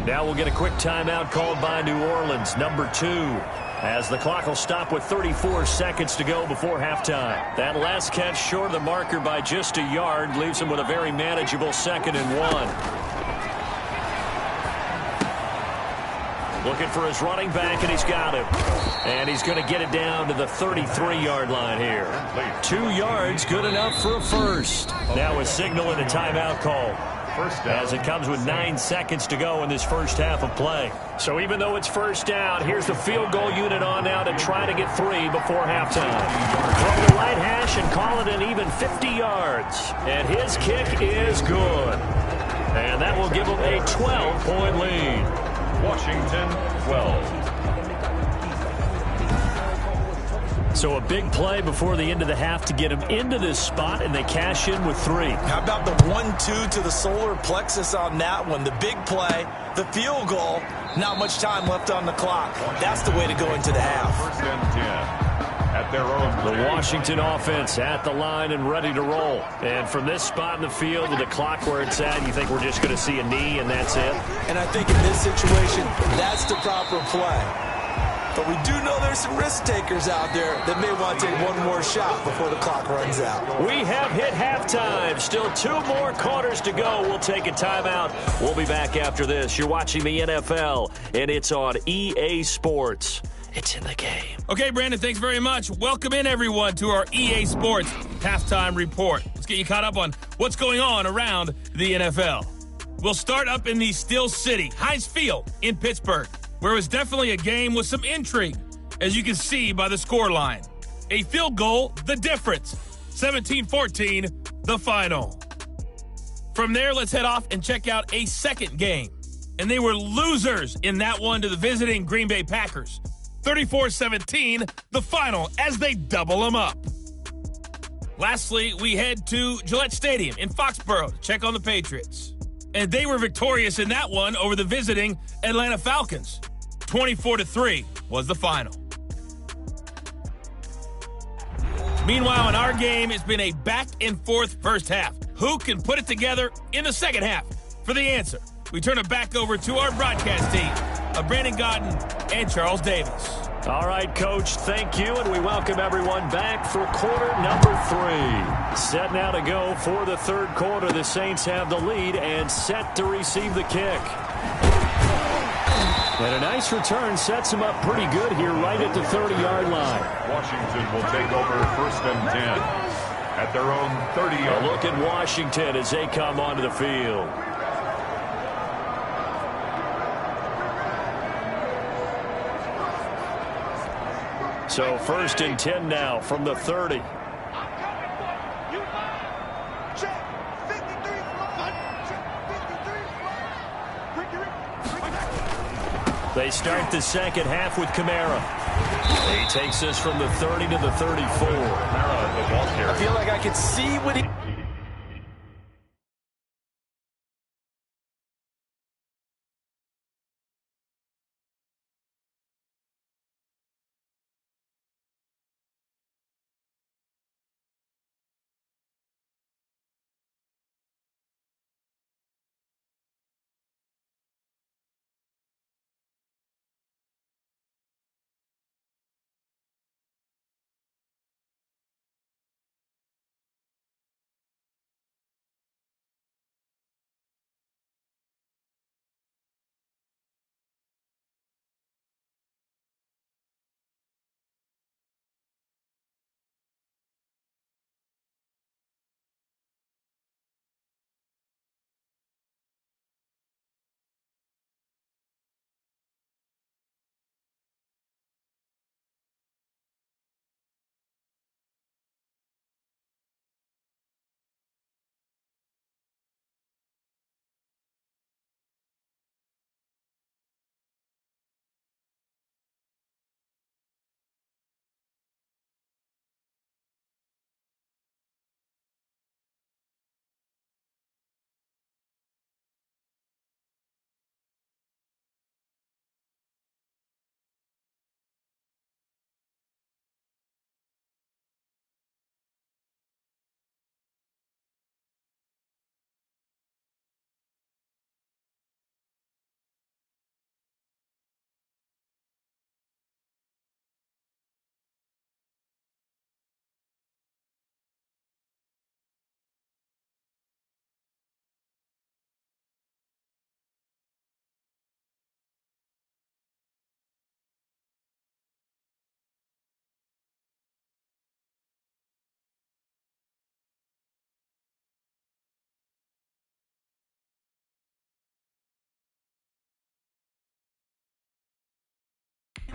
Now we'll get a quick timeout called by New Orleans, number 2, as the clock will stop with 34 seconds to go before halftime. That last catch short of the marker by just a yard leaves him with a very manageable 2nd and 1. Looking for his running back, and he's got him. And he's going to get it down to the 33-yard line here. 2 yards, good enough for a first. Now a signal and a timeout call, as it comes with 9 seconds to go in this first half of play. So even though it's 1st down, here's the field goal unit on now to try to get 3 before halftime. From the right hash and call it an even 50 yards. And his kick is good. And that will give him a 12-point lead.
Washington 12.
So a big play before the end of the half to get him into this spot, and they cash in with 3.
How about the 1-2 to the solar plexus on that one? The big play, the field goal, not much time left on the clock. That's the way to go into the half.
1st and 10. At their own.
The Washington offense at the line and ready to roll. And from this spot in the field with the clock where it's at, you think we're just going to see a knee and that's it?
And I think in this situation, that's the proper play. But we do know there's some risk takers out there that may want to take one more shot before the clock runs out.
We have hit halftime. Still 2 more quarters to go. We'll take a timeout. We'll be back after this. You're watching the NFL, and it's on EA Sports. It's in the game.
Okay, Brandon, thanks very much. Welcome in, everyone, to our EA Sports Halftime Report. Let's get you caught up on what's going on around the NFL. We'll start up in the Steel City, Heinz Field in Pittsburgh, where it was definitely a game with some intrigue, as you can see by the scoreline. A field goal, the difference. 17-14, the final. From there, let's head off and check out a second game. And they were losers in that one to the visiting Green Bay Packers. 34-17, the final, as they double them up. Lastly, we head to Gillette Stadium in Foxborough to check on the Patriots. And they were victorious in that one over the visiting Atlanta Falcons. 24-3 was the final. Meanwhile, in our game, it's been a back-and-forth first half. Who can put it together in the second half? For the answer, we turn it back over to our broadcast team of Brandon Godden and Charles Davis.
All right, Coach, thank you, and we welcome everyone back for quarter number 3. Set now to go for the third quarter. The Saints have the lead and set to receive the kick. And a nice return sets them up pretty good here right at the 30-yard line.
Washington will take over 1st and 10 at their own 30-yard line.
A look at Washington as they come onto the field. So 1st and 10 now from the 30. They start the second half with Kamara. He takes us from the 30 to the 34.
I feel like I could see what he...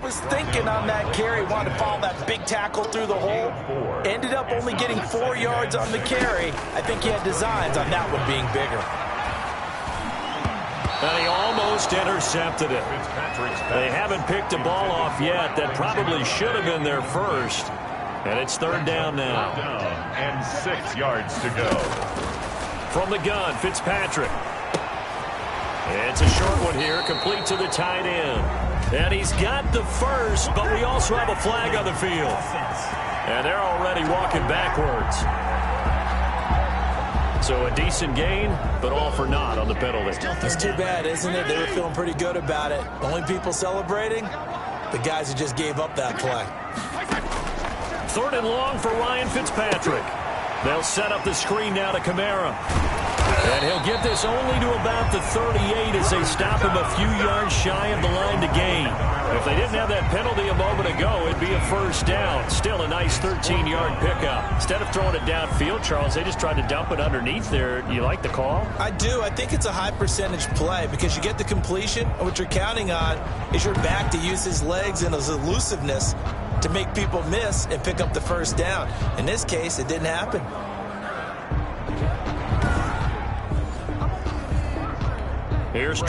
was thinking on that carry, wanted to follow that big tackle through the hole. Ended up only getting 4 yards on the carry. I think he had designs on that one being bigger.
And he almost intercepted it. They haven't picked a ball off yet. That probably should have been their first. And it's third down now.
And 6 yards to go.
From the gun, Fitzpatrick. It's a short one here, complete to the tight end. And he's got the first, but we also have a flag on the field. And they're already walking backwards. So a decent gain, but all for naught on the penalty.
It's too bad, isn't it? They were feeling pretty good about it. The only people celebrating, the guys who just gave up that play.
Third and long for Ryan Fitzpatrick. They'll set up the screen now to Kamara. And he'll get this only to about the 38 as they stop him a few yards shy of the line to gain. If they didn't have that penalty a moment ago, it'd be a first down. Still a nice 13-yard pickup. Instead of throwing it downfield, Charles, they just tried to dump it underneath there. You like the call?
I do. I think it's a high percentage play because you get the completion, and what you're counting on is your back to use his legs and his elusiveness to make people miss and pick up the first down. In this case, it didn't happen.
Here's